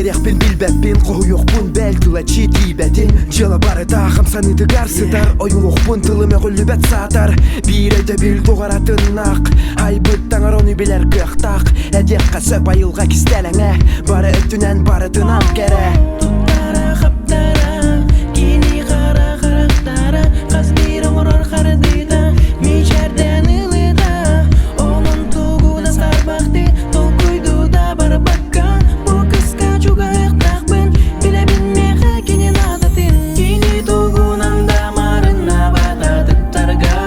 Берекпен билбеппин, коюкпун бәлкіла читибетин. Жылы бары тағым саныды гарсыдар, ойулукпун тылыме құллыбет сатар. Бирейді бил туғаратын ақ, айбыт таңыр оны білер көқтақ. Әдек қасы байылға кістеліңе, бары өттінен бары тынан кере. Туттара қаптара, кені қара қырықтара, қаз бір оңырар қарыдыда, мен жерден ылыда. Оның туғуда сарбақты, тол көйдуда бары баққа. Бұл қысқа чуға ұқтақпын, білебін меға кенен адатын. Кені туғынан дамарына батадып тарға,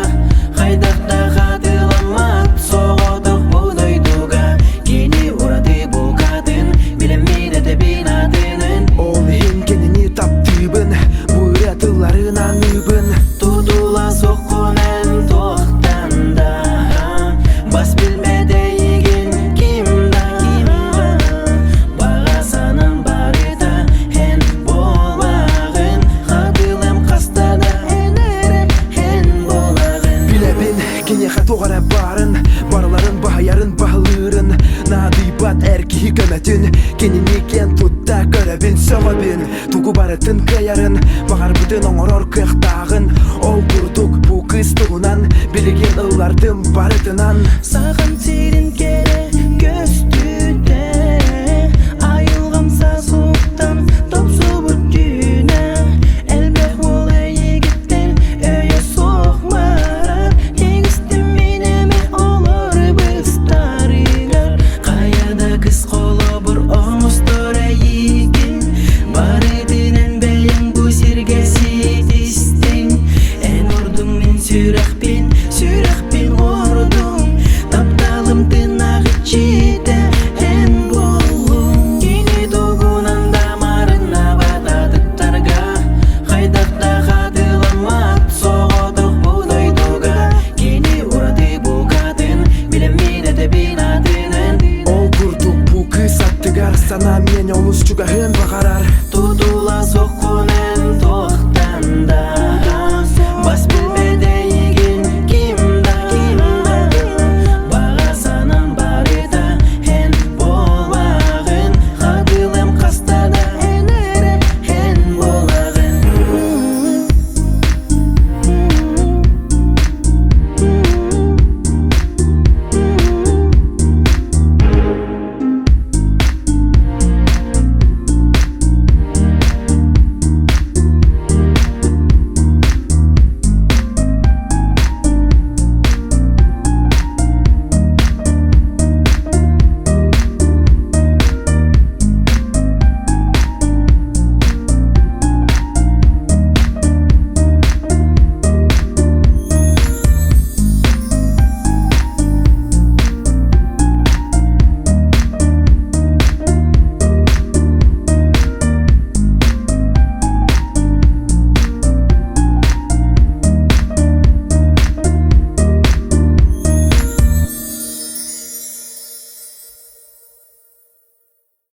қайдақта қатыламат, соғытық бұдай туға. Кені ұрады бұл қатын, білемейді дебін адының. Ол хен кенені таптыбын, бұйратыларын аныбын. Tutula sokunen tohtanda, bas bilmede yigin kimda. Bağasanın barıda hen bolağın, қадылым қастада hen bolağın. Билебин, кенеха тоғара барын, барларын бағаярын бағылырын. Надыбат әркі көметін, кенені кен тұтта көребін сөмөбін. Тугу барытын каярын, бағар бүтін оңырор көқтағын. Ол күрдік бұ қыз тұғынан, білеген ұллардың барытынан. Саған серін кере көз түте, айылғамса суықтан топсу бүттіне. Әлбәқ ол егіттен өйе соқмарар, егісті менеме олар бұстарығар. Қаяда қыз қолы бұр оңыстыра егін, барыдынан бәйін бұ сергесі дестің. Ән ұрдың мен сүрақпен ұрдың, тапталым тынағы чиді ән болың. Кені туғынан дамарына батадып тарға, қайдақта қатыламат, соғытық бұдай туға. Кені ұрады бұл қатын, білемейді дебін адының. Ол күрдік бұ қыз аттығар, сана мен олыс чуғағын бағара.